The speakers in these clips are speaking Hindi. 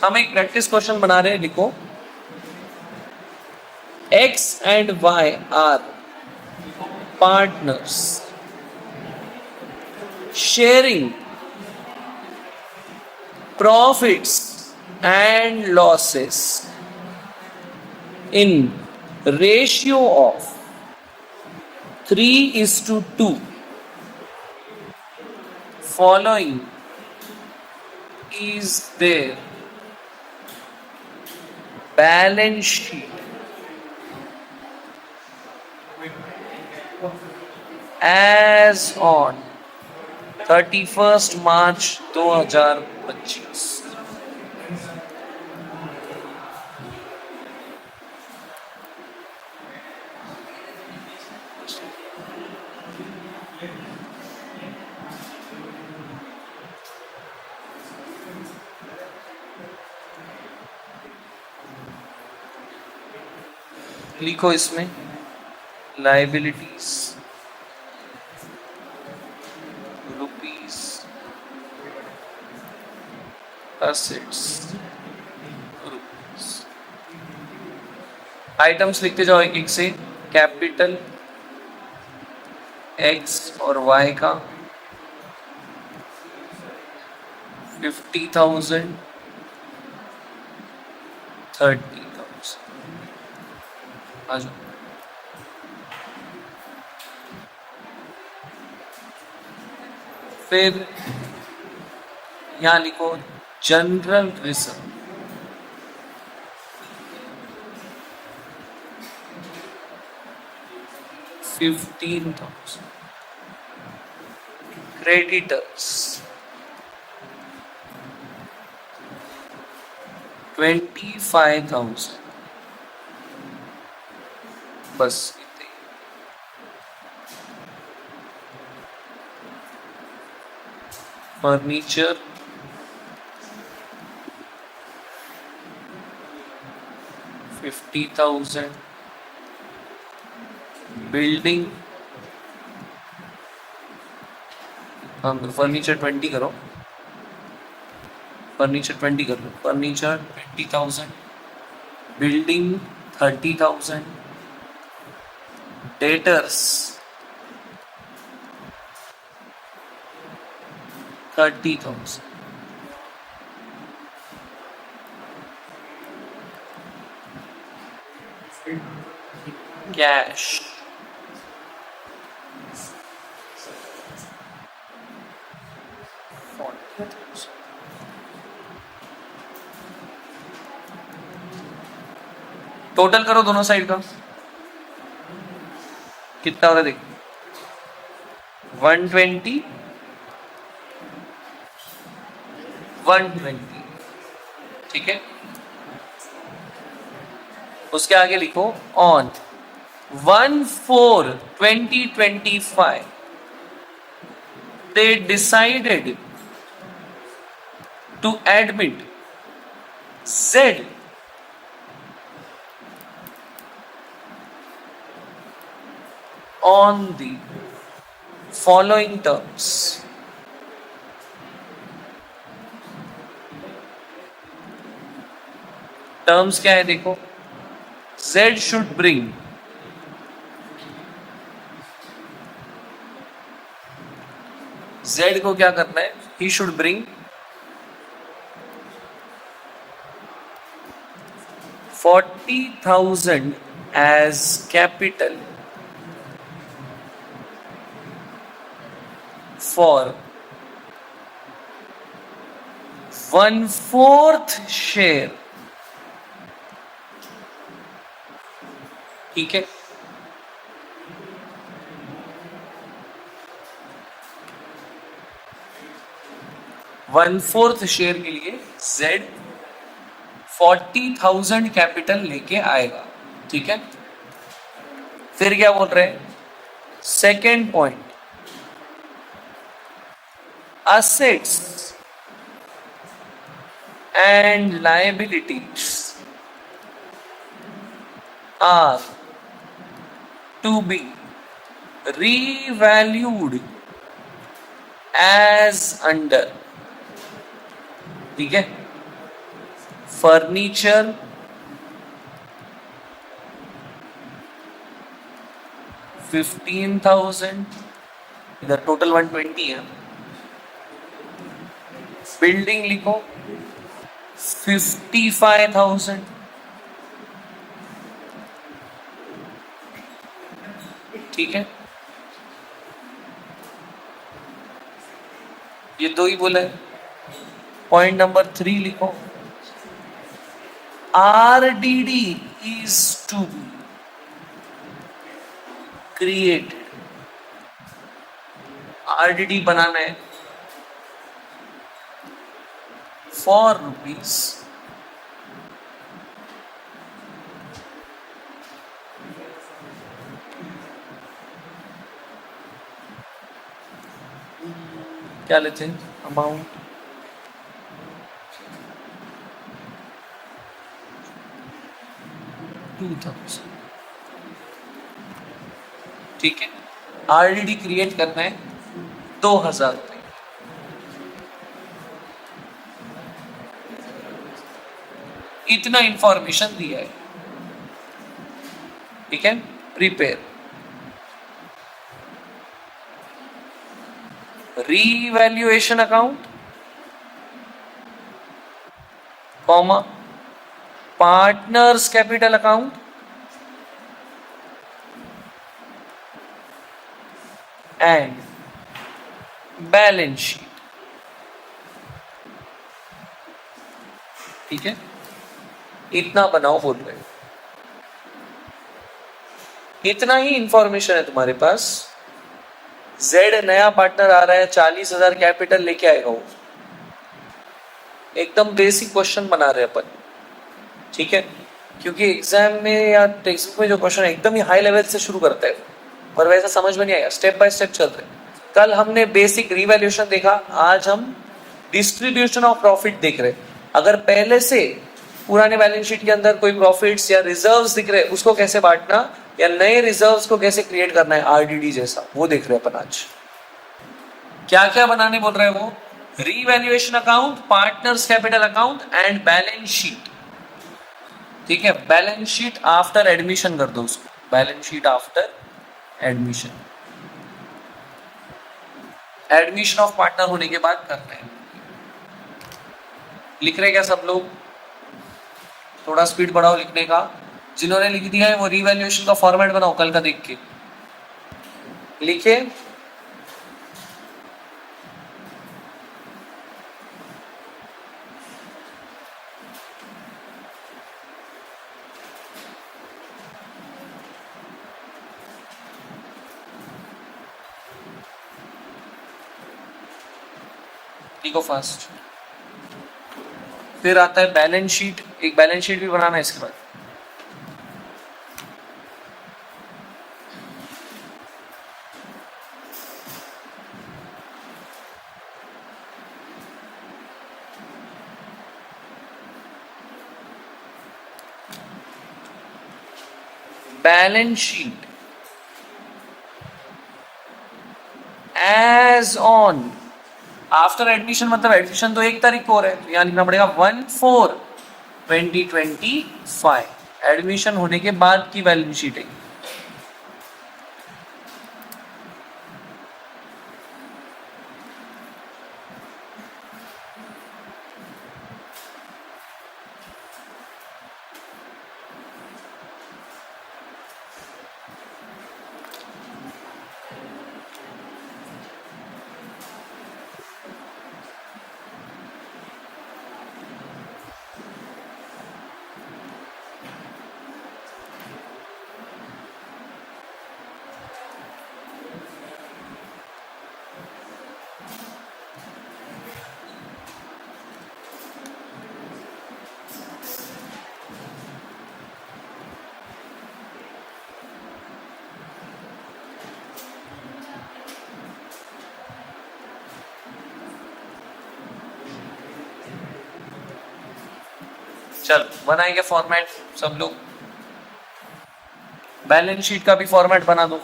हम एक प्रैक्टिस क्वेश्चन बना रहे हैं, लिखो x and y are partners sharing profits and losses in ratio of 3:2. Following is their balance sheet as on 31st March 2025. लिखो इसमें liabilities rupees assets rupees. Items लिखते जाओ एक एक से। कैपिटल एक्स और वाई का 50,000 30,000। आ जाओ। फिर यहां लिखो जनरल रिजर्व 15,000। क्रेडिटर्स 25,000। बस इतने। फर्नीचर 50,000। बिल्डिंग हम फर्नीचर 20 करो, फर्नीचर 20 कर लो। Furniture 20,000, building 30,000, debtors 30,000, cash 40,000। Total करो दोनों साइड का कितना हो रहा है, देखो 120 120। ठीक है, उसके आगे लिखो on 1/4/2025 they decided to admit Z on the following terms. Terms क्या है देखो, Z should bring Z को क्या करना है, he should bring 40,000 as capital for 1/4 share. ठीक है, वन फोर्थ शेयर के लिए Z 40,000 कैपिटल लेके आएगा। ठीक है, फिर क्या बोल रहे हैं, second point, assets and liabilities are to be revalued as under। ठीक है, फर्नीचर 15,000, इधर टोटल 120 है। बिल्डिंग लिखो 55,000, ठीक है, ये दो ही बोला है। पॉइंट नंबर 3 लिखो, RDD is to be created, RDD बनाना है for rupees क्या लेते हैं अमाउंट, ठीक है। RDD क्रिएट करना है 2,000 रुपये। इतना इंफॉर्मेशन दिया है, ठीक है। Prepare revaluation account, comma partners capital account and balance sheet, ठीक है। इतना बनाओ बोल रहे, इतना ही इंफॉर्मेशन है तुम्हारे पास। जेड नया पार्टनर आ रहा है, 40,000 कैपिटल लेके आएगा वो। एकदम बेसिक क्वेश्चन बना रहे अपन, ठीक है, क्योंकि एग्जाम में या टेक्स्ट बुक में जो क्वेश्चन है एकदम ही हाई लेवल से शुरू करता है और वैसा समझ में नहीं आएगा, स्टेप बाय स्टेप चल रहे। कल हमने बेसिक रिवैल्यूएशन देखा, आज हम डिस्ट्रीब्यूशन ऑफ प्रॉफिट देख रहे। अगर पहले से पुराने बैलेंस शीट के अंदर कोई प्रॉफिट्स या रिजर्व्स दिख रहे, उसको कैसे बांटना या नए रिजर्व्स को कैसे क्रिएट करना है, आरडीडी जैसा, वो देख रहे हैं अपन आज। क्या क्या बनाने बोल रहे हैं वो, revaluation account, partners capital account and balance sheet, ठीक है। बैलेंस शीट आफ्टर एडमिशन कर दो उसको, balance sheet after admission, admission of partner होने के बाद करना है। लिख रहे क्या सब लोग, थोड़ा स्पीड बढ़ाओ लिखने का। जिन्होंने लिख दिया है वो रीवैल्यूएशन का फॉर्मेट बनाओ, कल का देख के लिखे। लिखो फास्ट। फिर आता है बैलेंस शीट, एक बैलेंस शीट भी बनाना है इसके बाद। Balance sheet as on after admission, मतलब एडमिशन तो 1 तारीख को हो रहा है, तो यहाँ लिखना पड़ेगा 1/4/2025, एडमिशन होने के बाद की बैलेंस शीट है। चल बनाएंगे फॉर्मेट सब लोग, बैलेंस शीट का भी फॉर्मेट बना दो,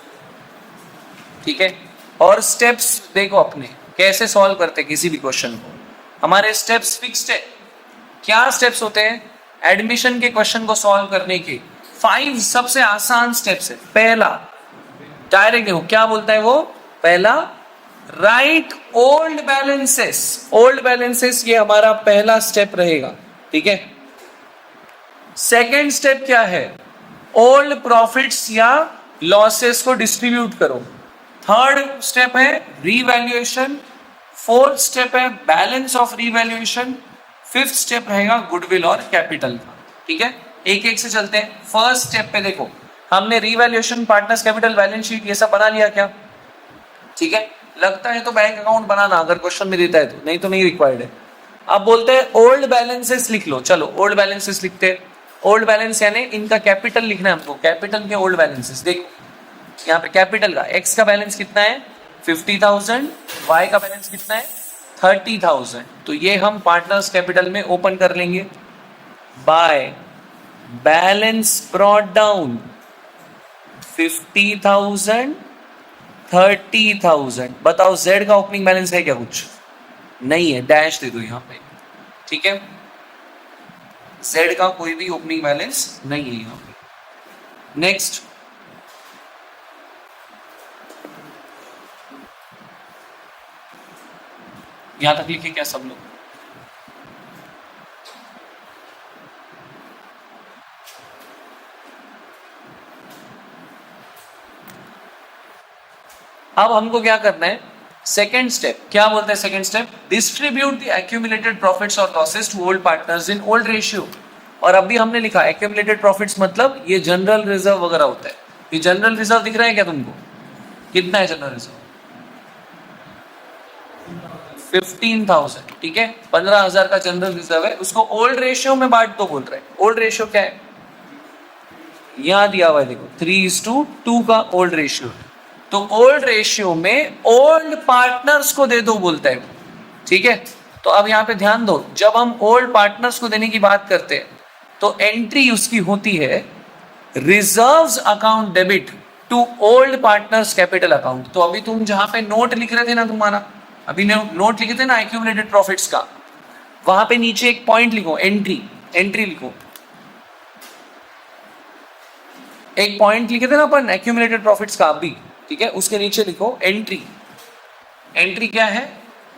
ठीक है। और स्टेप्स देखो अपने कैसे सॉल्व करते किसी भी क्वेश्चन को, हमारे स्टेप्स फिक्स्ड है, क्या स्टेप्स होते हैं एडमिशन के क्वेश्चन को सॉल्व करने के? 5 सबसे आसान स्टेप्स है। पहला, डायरेक्ट देखो क्या बोलता है वो, पहला right old balances. Old balances ये हमारा पहला स्टेप रहेगा, ठीक है। सेकेंड स्टेप क्या है, ओल्ड प्रॉफिट्स या लॉसेस को डिस्ट्रीब्यूट करो। थर्ड स्टेप है रीवैल्यूएशन। फोर्थ स्टेप है balance of revaluation. Fifth step रहेगा गुडविल और कैपिटल का, ठीक है। एक एक से चलते हैं। फर्स्ट स्टेप पे देखो, हमने revaluation, partners capital, balance sheet ये सब बना लिया क्या? ठीक है, लगता है तो बैंक अकाउंट बनाना अगर क्वेश्चन में देता है तो, नहीं तो नहीं रिक्वायर्ड है। अब बोलते हैं ओल्ड बैलेंसेस लिख लो। चलो ओल्ड बैलेंसेस लिखते हैं। ओल्ड बैलेंस यानी इनका कैपिटल लिखना है हमको, कैपिटल के ओल्ड बैलेंसेस। देखो यहाँ पे कैपिटल का एक्स का बैलेंस कितना है 50,000, वाई का बैलेंस कितना है 30,000। तो ये हम पार्टनर्स कैपिटल में ओपन कर लेंगे। By balance brought down 50,000, 30,000। बताओ जेड का ओपनिंग बैलेंस है क्या? कुछ नहीं है, डैश दे दो यहाँ पे, ठीक है। जेड का कोई भी ओपनिंग बैलेंस नहीं है यहाँ पे। नेक्स्ट, यहां तक लिखे क्या सब लोग? अब हमको क्या करना है, सेकेंड स्टेप क्या बोलते हैं? Second step, distribute the accumulated profits और losses to old partners in old ratio. और अभी हमने लिखा एक्यूमुलेटेड प्रॉफिट्स मतलब ये जनरल रिजर्व वगैरह होता है। ये जनरल रिजर्व दिख रहा है क्या तुमको? कितना है जनरल रिजर्व? 15,000, ठीक है। 15,000 का जनरल रिजर्व है, उसको ओल्ड रेशियो में बांट दो बोल रहे हैं। ओल्ड रेशियो क्या है? यहां दिया हुआ है देखो, 3:2 का ओल्ड रेशियो। तो ओल्ड रेशियो में ओल्ड पार्टनर्स को दे दो बोलता है, ठीक है। तो अब यहां पे ध्यान दो, जब हम ओल्ड पार्टनर्स को देने की बात करते हैं तो एंट्री उसकी होती है reserves account debit to old partners capital account. तो अभी तुम जहां पे नोट लिख रहे थे ना, तुम्हारा अभी नोट लिखे थे ना एक्यूमुलेटेड प्रॉफिट्स का, वहां पे नीचे एक पॉइंट लिखो, एंट्री। एंट्री लिखो, एक पॉइंट लिखे थे ना अपन एक्यूमुलेटेड प्रॉफिट्स का अभी, ठीक है। उसके नीचे लिखो एंट्री। एंट्री क्या है?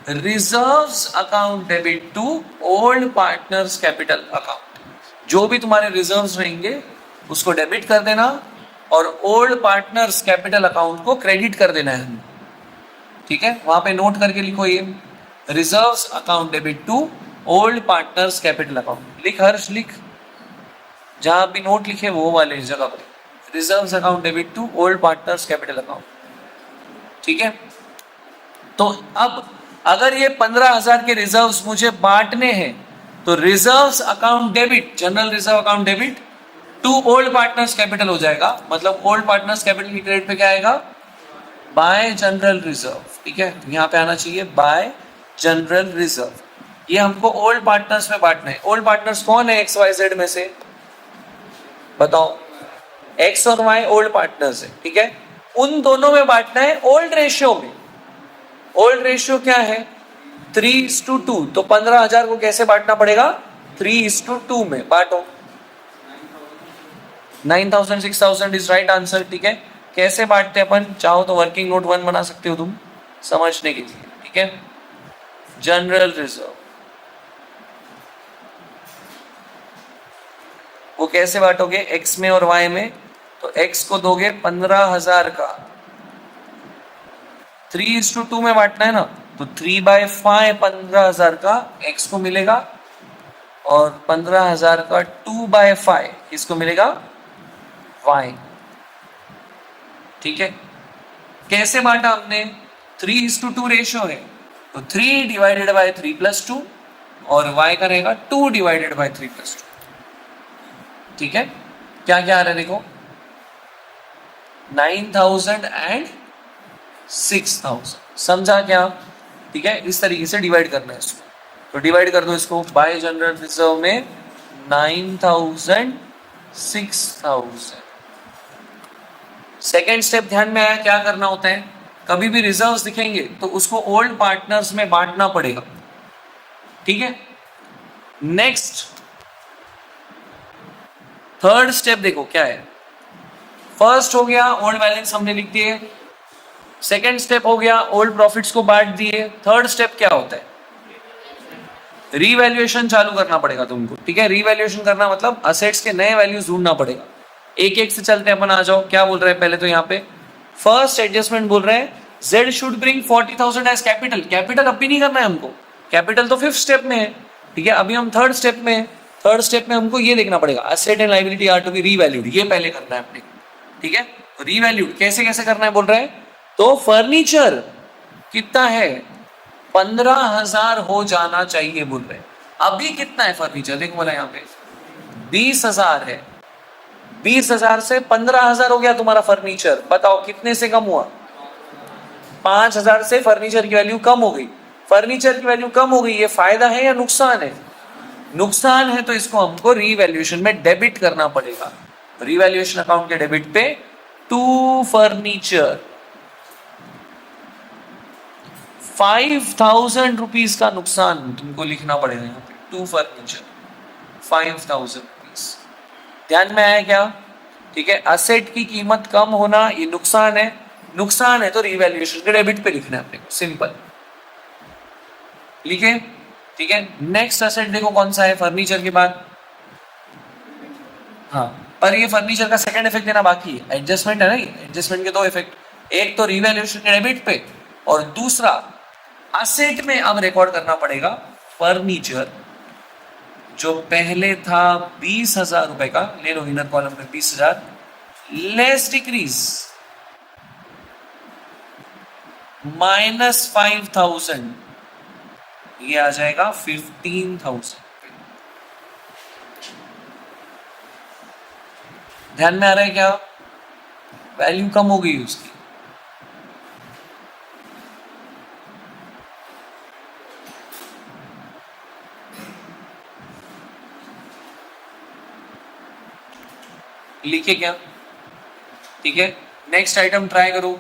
Reserves account debit to old partners capital account. जो भी तुम्हारे रिजर्व्स रहेंगे उसको डेबिट कर देना और ओल्ड पार्टनर्स कैपिटल अकाउंट को क्रेडिट कर देना है, ठीक है। वहां पे नोट करके लिखो ये reserves account debit to old partners capital account. लिख हर्ष, लिख जहां भी नोट लिखे वो वाले जगह पर, reserves account debit to old partners capital account, ठीक है। तो अब अगर ये 15,000 के रिजर्व्स मुझे बांटने हैं तो reserves account debit, general reserve account debit to old partners capital हो जाएगा। मतलब ओल्ड पार्टनर्स कैपिटल की क्रेडिट पे क्या आएगा? बाय जनरल रिजर्व, ठीक है। यहाँ पे आना चाहिए बाय जनरल रिजर्व। ये हमको ओल्ड पार्टनर्स में बांटना है। ओल्ड पार्टनर्स कौन है एक्स वाई जेड में से? बताओ। एक्स और वाई ओल्ड पार्टनर्स है, ठीक है। उन दोनों में बांटना है ओल्ड रेशियो में। ओल्ड रेशियो क्या है? 3:2। तो 15,000 को कैसे बांटना पड़ेगा? 3:2 में बांटो। 9,000, 6,000 इज राइट आंसर, ठीक है। कैसे बांटते अपन? चाहो तो वर्किंग नोट 1 बना सकते हो तुम समझने के लिए, ठीक है। जनरल रिजर्व वो कैसे बांटोगे? एक्स में और वाई में। तो एक्स को दोगे 15,000 का, 3:2 में बांटना है ना, तो 3/5 15,000 का एक्स को मिलेगा और 15,000 का 2/5 किसको मिलेगा? वाई, ठीक है। कैसे बांटा हमने? 3:2 रेशियो है तो 3 डिवाइडेड बाय 3+2 और y का रहेगा 2 डिवाइडेड बाय 3+2, ठीक है। क्या क्या आ रहा है देखो, 9,000 एंड 6,000। समझा क्या? ठीक है, इस तरीके से डिवाइड करना है इसको। तो डिवाइड कर दो इसको बाय जनरल रिजर्व में 9,000, 6,000। सेकेंड स्टेप ध्यान में आया? क्या करना होता है, कभी भी रिजर्व्स दिखेंगे तो उसको ओल्ड पार्टनर्स में बांटना पड़ेगा, ठीक है। नेक्स्ट थर्ड स्टेप देखो क्या है। फर्स्ट हो गया ओल्ड बैलेंस हमने लिख दिए, सेकेंड स्टेप हो गया ओल्ड प्रॉफिट्स को बांट दिए, थर्ड स्टेप क्या होता है, रीवैल्यूएशन चालू करना पड़ेगा तुमको। ठीक है, रीवैल्यूएशन करना मतलब असेट्स के नए वैल्यूज ढूंढना पड़ेगा। एक एक से चलते हैं अपन, आ जाओ। क्या बोल रहे हैं पहले तो यहाँ पे फर्स्ट एडजस्टमेंट बोल रहे हैं Z should bring 40,000 as capital. Capital अभी नहीं करना है हमको, कैपिटल तो फिफ्थ स्टेप में है। ठीक है, अभी हम थर्ड स्टेप में है। थर्ड स्टेप में हमको ये देखना पड़ेगा asset and liability are to be revalued, ये पहले करना है अपने। ठीक है, रीवैल्यूड कैसे कैसे करना है बोल रहे हैं। तो फर्नीचर कितना है, 15,000 हो जाना चाहिए बोल रहे हैं। अभी कितना है फर्नीचर, देखो बोला यहाँ पे 20,000 है। 20,000 से 15,000 हो गया तुम्हारा फर्नीचर। बताओ कितने से कम हुआ, 5,000 से फर्नीचर की वैल्यू कम हो गई। फर्नीचर की वैल्यू कम हो गई, ये फायदा है या नुकसान है, नुकसान है। तो इसको हमको रीवैल्यूएशन में डेबिट करना पड़ेगा। रीवैल्यूएशन अकाउंट के डेबिट पे टू फर्नीचर 5,000 रुपीज का नुकसान तुमको लिखना पड़ेगा यहाँ पे, टू फर्नीचर 5,000 रुपीज। ध्यान में आया क्या। ठीक है, असेट की कीमत कम होना ये नुकसान है, नुकसान है तो रीवैल्यूएशन के डेबिट पे लिखना है अपने को, सिंपल लिखे। ठीक है, नेक्स्ट असेट देखो कौन सा है फर्नीचर के बाद। हाँ, पर ये फर्नीचर का सेकंड इफेक्ट देना बाकी है, एडजस्टमेंट है ना, एडजस्टमेंट के दो इफेक्ट, एक तो रीवैल्यूएशन के डेबिट पे और दूसरा असेट में अब रिकॉर्ड करना पड़ेगा फर्नीचर जो पहले था 20,000 रुपए का, ले लो इनर कॉलम में 20,000 लेस डिक्रीज -5,000, ये आ जाएगा 15,000। ध्यान में आ रहा है क्या, वैल्यू कम हो गई उसकी। लिखे क्या। ठीक है, नेक्स्ट आइटम ट्राई करो।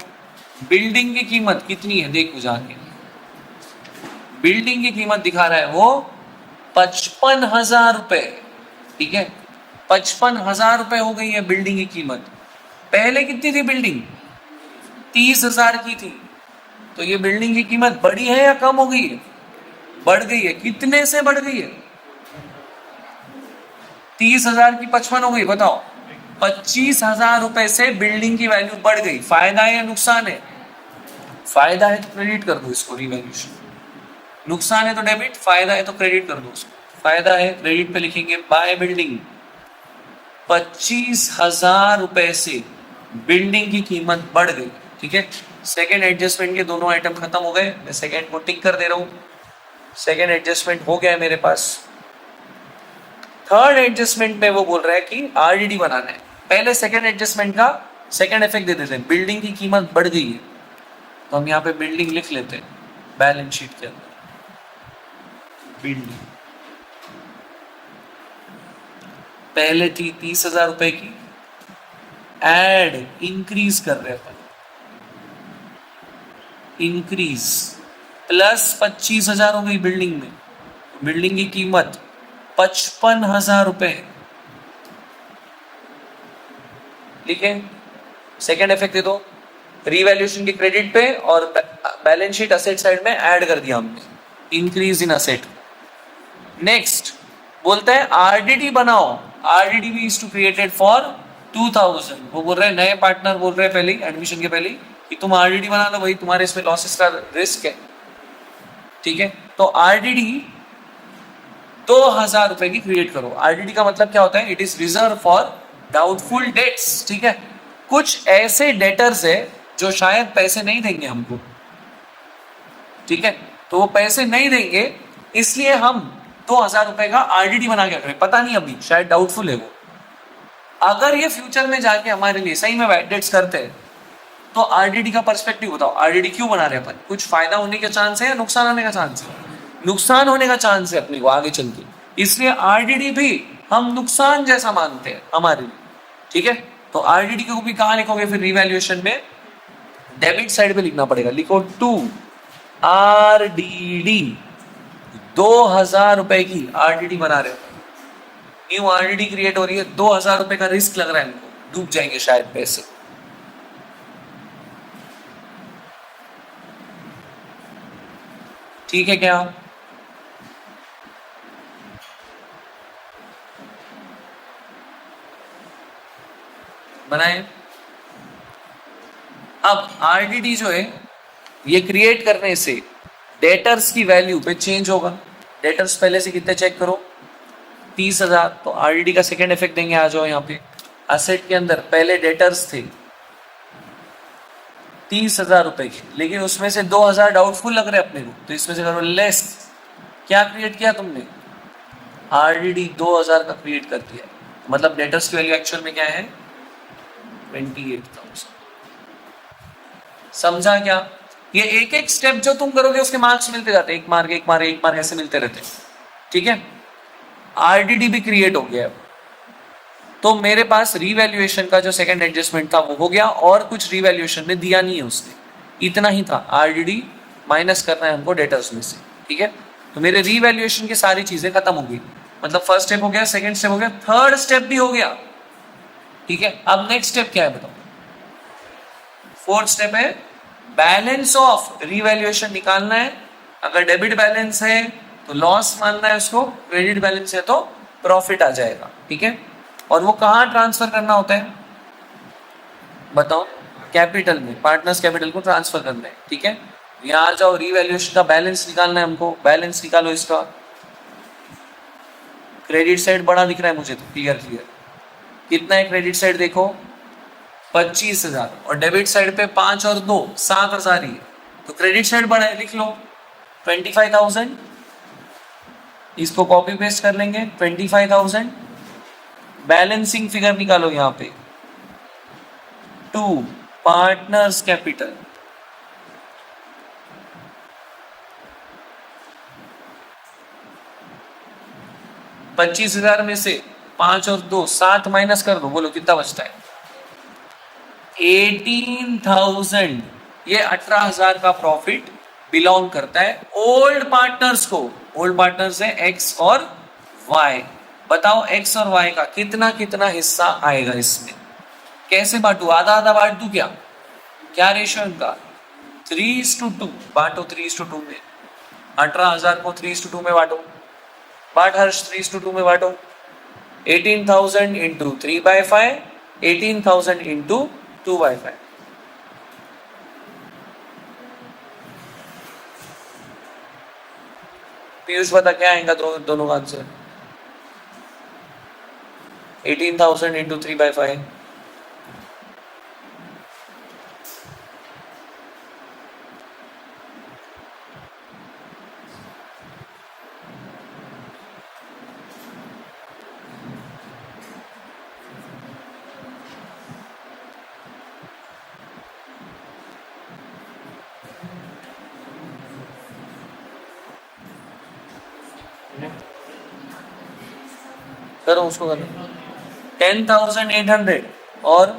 बिल्डिंग की कीमत कितनी है देखो जाके, बिल्डिंग की कीमत दिखा रहा है वो 55,000 रुपए। ठीक है, 55,000 रुपए हो गई है बिल्डिंग की कीमत। पहले कितनी थी बिल्डिंग, 30,000 की थी। तो ये बिल्डिंग की कीमत बढ़ी है या कम हो गई है, बढ़ गई है। कितने से बढ़ गई है, 30,000 की 55 हो गई। बताओ 25,000 रुपए से बिल्डिंग की वैल्यू बढ़ गई। फायदा है या नुकसान है, फायदा है तो क्रेडिट कर दो इसको रीवैल्यूएशन, नुकसान है तो डेबिट, फायदा है तो क्रेडिट कर दो उसको। फायदा है क्रेडिट पे लिखेंगे बाय बिल्डिंग, 25,000 रुपए से बिल्डिंग की कीमत बढ़ गई। ठीक है, सेकेंड एडजस्टमेंट के दोनों आइटम खत्म हो गए, मैं सेकेंड को टिक कर दे रहा हूं, सेकेंड एडजस्टमेंट हो गया है मेरे पास। थर्ड एडजस्टमेंट में वो बोल रहा है कि आरडीडी बनाना है। पहले सेकेंड एडजस्टमेंट का सेकेंड इफेक्ट दे देते हैं, बिल्डिंग की कीमत बढ़ गई है तो हम यहाँ पे बिल्डिंग लिख लेते हैं बैलेंस शीट के अंदर। बिल्डिंग पहले थी 30,000 रुपए की, एड इंक्रीज कर रहे अपन, इंक्रीज प्लस 25,000 हो गई बिल्डिंग में। बिल्डिंग की कीमत 55,000 रुपए। ठीक है, सेकेंड इफेक्ट दे दो रीवैल्यूएशन के क्रेडिट पे और बैलेंस शीट असेट साइड में ऐड कर दिया हमने, इंक्रीज इन असेट। नेक्स्ट बोलता है आरडीडी बनाओ, आरडीडी भी इज टू क्रिएटेड फॉर 2,000। वो बोल रहे हैं नए पार्टनर बोल रहे हैं पहले एडमिशन के पहले कि तुम आरडीडी बना लो भाई, तुम्हारे इसमें लॉसेस का रिस्क है। ठीक है, तो आरडीडी 2,000 रुपए की क्रिएट करो। आरडीडी का मतलब क्या होता है, it is reserve for doubtful debts. ठीक है, कुछ ऐसे डेटर्स है जो शायद पैसे नहीं देंगे हमको। ठीक है, तो वो पैसे नहीं देंगे इसलिए हम 2,000 रुपए का आरडीडी बना के रखें, पता नहीं अभी शायद डाउटफुल है वो। अगर ये फ्यूचर में जाके हमारे लिए सही में बैड डेट्स करते हैं तो आरडीडी का पर्सपेक्टिव बताओ, आरडीडी क्यों बना रहे अपन, कुछ फायदा होने का चांस है या नुकसान होने का चांस है, नुकसान होने का चांस है अपने को आगे चल के, इसलिए आरडीडी भी हम नुकसान जैसा मानते हैं हमारे लिए। ठीक है, तो आरडीडी को भी कहां लिखोगे फिर रीवैल्यूएशन में, डेबिट साइड पे लिखना पड़ेगा। लिखो टू आरडीडी ₹2000 की आरडीडी बना रहे हो, न्यू आरडीडी क्रिएट हो रही है, ₹2000 का रिस्क लग रहा है इनको, डूब जाएंगे शायद पैसे। ठीक है क्या? बनाए। अब आरडीडी जो है ये क्रिएट करने से डेटर्स की वैल्यू पे चेंज होगा। डेटर्स पहले से कितने चेक करो, 30,000, तो आरडीडी का सेकेंड इफेक्ट देंगे। आ जाओ यहाँ पे, असेट के अंदर पहले डेटर्स थे ₹30,000 के, लेकिन उसमें से 2,000 डाउटफुल लग रहे अपने को, तो इसमें से करो लेस। क्या क्रिएट किया तुमने? आरडीडी 2,000 का क्रिएट कर दिया, मतलब डेटर्स की वैल्यू एक्चुअल में क्या है? 28,000। समझा क्या? ये एक एक स्टेप जो तुम करोगे उसके मार्क्स मिलते जाते हैं, एक मार्क एक मार्क एक मार्क ऐसे मिलते रहते हैं। ठीक है, आरडीडी भी क्रिएट हो गया। तो मेरे पास रीवैल्यूएशन का जो सेकंड एडजस्टमेंट था वो हो गया, और कुछ रीवैल्यूएशन में दिया नहीं है उसने, इतना ही था। आरडीडी माइनस करना है हमको डेटर्स में से। ठीक है, तो मेरे रीवैल्यूएशन की सारी चीजें खत्म हो गई, मतलब फर्स्ट स्टेप हो गया, सेकंड स्टेप हो गया, थर्ड स्टेप भी हो गया। ठीक है, अब नेक्स्ट स्टेप क्या है बताओ? फोर्थ स्टेप है बैलेंस ऑफ रीवैल्यूएशन निकालना है। अगर डेबिट बैलेंस है तो लॉस मानना है उसको, क्रेडिट बैलेंस है तो प्रॉफिट आ जाएगा। ठीक है, और वो कहाँ ट्रांसफर करना होता है बताओ? कैपिटल में, पार्टनर्स कैपिटल को ट्रांसफर करना है। ठीक है, यहाँ जाओ, रीवैल्यूएशन का बैलेंस निकालना है हमको, बैलेंस निकालो इसका। क्रेडिट साइड बड़ा दिख रहा है मुझे तो, क्लियर क्लियर। कितना है क्रेडिट साइड देखो? 25,000, और डेबिट साइड पे 5 और 2 7,000 ही है, तो क्रेडिट साइड बड़ा है, लिख लो 25,000। इसको कॉपी पेस्ट कर लेंगे, 25,000। बैलेंसिंग फिगर निकालो यहाँ पे, 2 पार्टनर्स कैपिटल, $25,000 में से 5 और 2 7 माइनस कर दो, बोलो कितना बचता है? 18,000। ये 18,000 का प्रॉफिट बिलोंग करता है ओल्ड पार्टनर्स को। ओल्ड पार्टनर्स है एक्स और वाई। बताओ एक्स और वाई का कितना कितना हिस्सा आएगा इसमें? कैसे बांटू? आधा आधा बांट दू क्या? क्या रेशियो इनका? 3:2 बांटो। 3:2 में 18,000 को 3:2 में बांटो। बांट हर्ष, 3:2 में बांटो। 18,000 इंटू 3/5, 18,000 इंटू 2/5। पीयूष बता क्या आएगा दोनों का आंसर? 18,000 इंटू 3/5। करो उसको, करो 10,800 और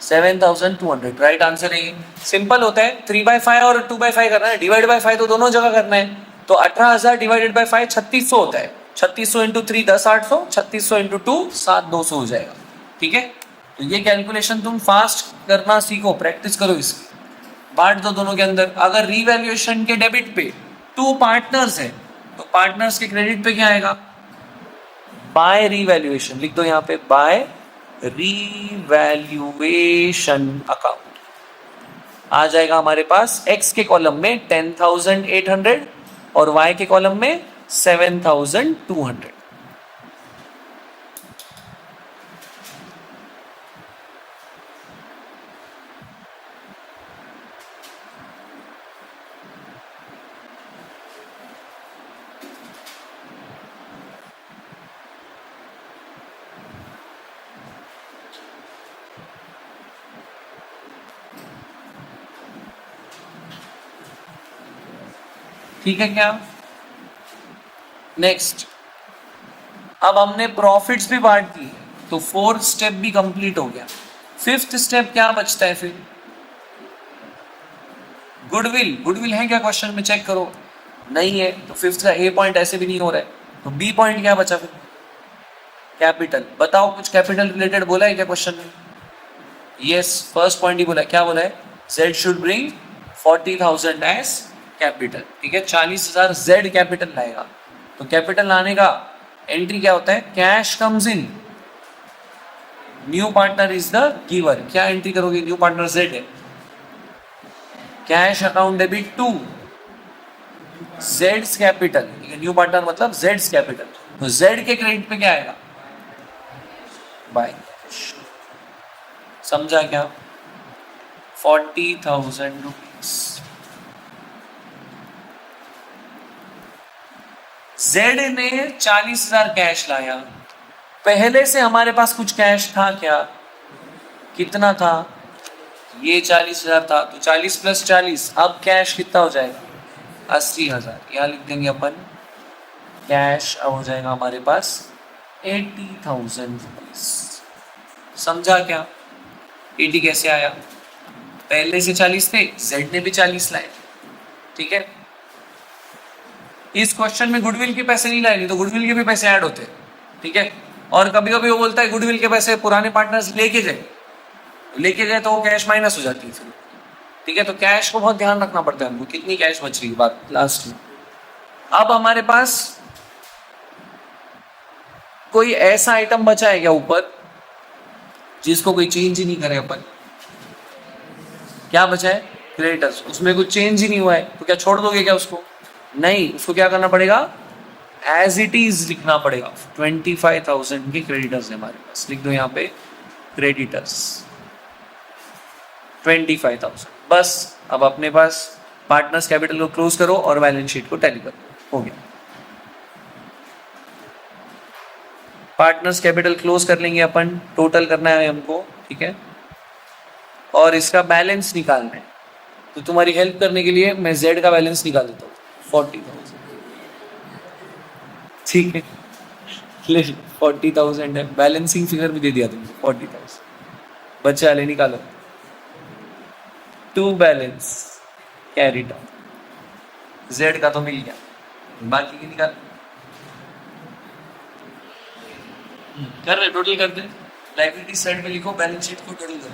7,200। राइट आंसर है। सिंपल होता है, 3/5 और 2/5 करना है, डिवाइड बाय 5 तो दोनों जगह करना है। तो 18,000 डिवाइडेड बाय 5 3600 होता है। 3600 इंटू 3 10,800, 3600 इंटू 2 7,200 हो जाएगा। ठीक है, तो ये कैलकुलेशन तुम फास्ट करना सीखो, प्रैक्टिस करो इसकी। बांट दो दोनों के अंदर। अगर रीवैल्यूएशन के डेबिट पे 2 पार्टनर्स है तो पार्टनर्स के क्रेडिट पे क्या आएगा? बाय रीवैल्यूएशन लिख दो यहाँ पे, बाय रीवैल्यूएशन अकाउंट आ जाएगा हमारे पास। एक्स के कॉलम में 10,800 और वाई के कॉलम में 7,200। ठीक है क्या? नेक्स्ट, अब हमने प्रॉफिट्स भी बांट दी, तो फोर्थ स्टेप भी कंप्लीट हो गया। फिफ्थ स्टेप क्या बचता है फिर? गुडविल। गुडविल है क्या क्वेश्चन में? चेक करो। नहीं है तो फिफ्थ का ए पॉइंट ऐसे भी नहीं हो रहा है, तो बी पॉइंट क्या बचा फिर? कैपिटल। बताओ कुछ कैपिटल रिलेटेड बोला है क्या क्वेश्चन में? यस, फर्स्ट पॉइंट ही बोला है। क्या बोला है? Z should bring 40,000 as capital. ठीक है, 40,000 जेड कैपिटल लाएगा। तो कैपिटल लाने का एंट्री क्या होता है? Cash comes in, new partner is the giver. क्या एंट्री करोगे? न्यू पार्टनर जेड है, कैश अकाउंट डेबिट टू जेड्स कैपिटल। न्यू पार्टनर मतलब जेड्स कैपिटल, तो जेड के क्रेडिट पे क्या आएगा? बाय। समझा क्या? 40,000 रुपीज। जेड ने 40,000 कैश लाया। पहले से हमारे पास कुछ कैश था क्या? कितना था? ये 40,000 था, तो 40 प्लस 40, अब कैश कितना हो जाएगा? 80,000। यहाँ लिख देंगे अपन, कैश अब हो जाएगा हमारे पास 80,000 रुपीज। समझा क्या? 80 कैसे आया? पहले से 40 थे, जेड ने भी 40 लाए। ठीक है, इस क्वेश्चन में गुडविल के पैसे नहीं लाए, नहीं तो गुडविल के भी पैसे ऐड होते। ठीक है, और कभी कभी वो बोलता है गुडविल के पैसे पुराने पार्टनर्स लेके गए तो वो कैश माइनस हो जाती है फिर। ठीक है, तो कैश को बहुत ध्यान रखना पड़ता है हमको, कितनी कैश बच रही है, बात लास्ट में। अब हमारे पास कोई ऐसा आइटम बचा है क्या ऊपर जिसको कोई चेंज ही नहीं करे अपन? क्या बचा है? क्रेडिटर्स। उसमें कुछ चेंज ही नहीं हुआ है, तो क्या छोड़ दोगे क्या उसको? नहीं, उसको क्या करना पड़ेगा? एज इट इज लिखना पड़ेगा। 25,000 के क्रेडिटर्स है हमारे पास, लिख दो यहाँ पे क्रेडिटर्स 25,000। बस अब अपने पास पार्टनर्स कैपिटल को क्लोज करो और बैलेंस शीट को टैली करो, हो गया। पार्टनर्स कैपिटल क्लोज कर लेंगे अपन, टोटल करना है हमको। ठीक है, और इसका बैलेंस निकालना है, तो तुम्हारी हेल्प करने के लिए मैं जेड का बैलेंस निकाल देता हूँ, 40,000। ठीक है, 40,000 है, बैलेंसिंग फिगर भी दे दिया तुमको 40,000। बच्चे वाले निकालो, to balance carry down. Z का तो मिल गया, बाकी की निकाल। कर रहे, टोटल कर दे। लाइबिलिटी साइड में लिखो, बैलेंस शीट को टोटल करो।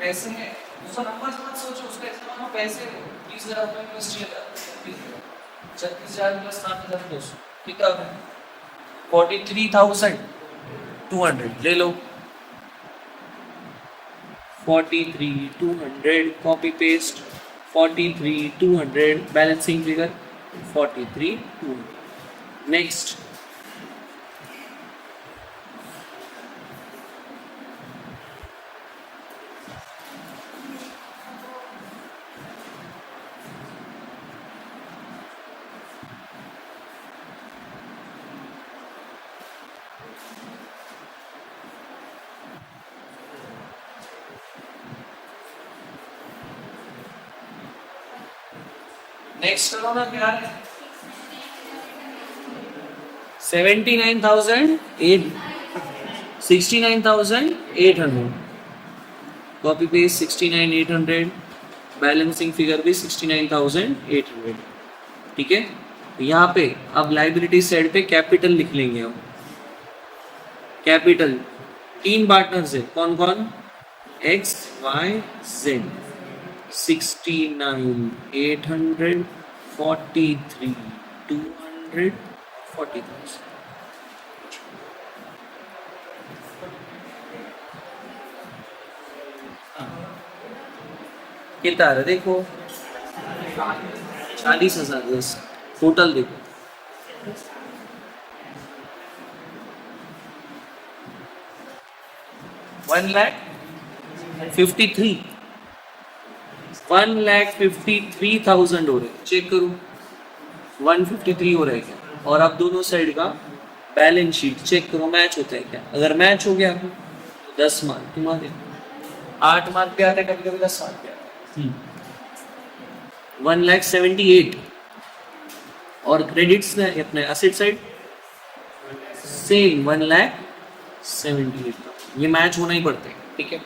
पैसे हैं, उसका नंबर मत सोचो, उसका इस्तेमाल पैसे हो। 30,000 रुपये प्लस 36,000 प्लस 7,200 कितना है? 43,200 ले लो। 43,200 copy paste, 43,200 balancing figure 43,200। Next, next करो ना, क्या है? 69,800 कॉपी पेस्ट 69,800 बैलेंसिंग फिगर भी 69,800। ठीक है, यहाँ पे अब लाइबिलिटी साइड पे कैपिटल लिख लेंगे हम। कैपिटल 3 पार्टनर्स है, कौन कौन? X Y Z. 69,800 43,200 40,000। कितना आ रहा है देखो, 40,000। बस टोटल देखो, 1,53,000 1,53,000 हो रहे। चेक करूं, 153 हो रहे क्या? और अब दोनों साइड का बैलेंस शीट चेक करो मैच होते हैं क्या। अगर मैच हो गया तो 10 मार्क तुम्हारे, 8 मार्क भी आते हैं, कभी कभी 10 मार्क भी आते हैं। 1,78,000 और क्रेडिट्स ने अपने एसेट साइड सेम 1,78,000, ये मैच होना ही पड़ते हैं, ठीक है।